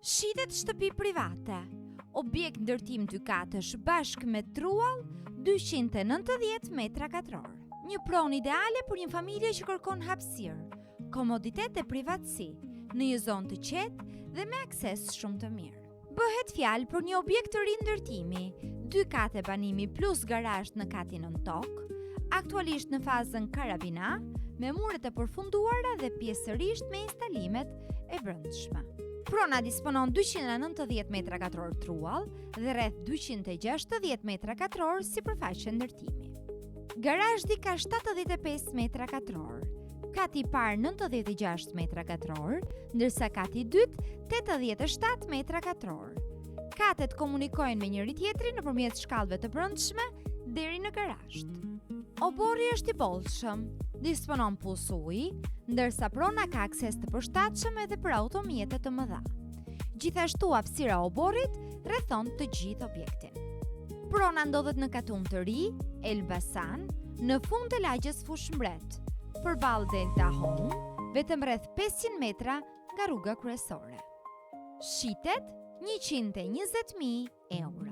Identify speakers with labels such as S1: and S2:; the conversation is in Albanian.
S1: Shitet shtëpi private, objekt ndërtim 2 katësh bashkë me truall 290 metra katror. Një pronë ideale për një familje që kërkon hapësirë, komoditet e privatësi, në një zonë të qetë dhe me akses shumë të mirë. Bëhet fjalë për një objekt të ri ndërtimi, 2 kate banimi plus garazh në katin nën tokë, aktualisht në fazën karabina, me muret e përfunduara dhe pjesërisht me instalimet e brendshme. Prona disponon 290 metra katror truall dhe rreth 260 metra katror sipërfaqe ndërtimi. Garazhi ka 75 metra katror, kati i parë 96 metra katror, ndërsa kati i dytë 87 metra katror. Katet komunikojnë me njëri tjetrin nëpërmjet shkallëve të brendshme deri në garazh. Oborri është i bollshëm, disponon pus uji, ndërsa prona ka akses të përshtatshëm edhe për automjete të mëdha. Gjithashtu hapësira e oborrit rrethon të gjithë objektin. Prona ndodhet në katun të ri, Elbasan, në fund të lagjes Fushmbret, përballë Delta Home, vetëm rreth 500 metra nga rruga kryesore. Shitet 120.000 euro.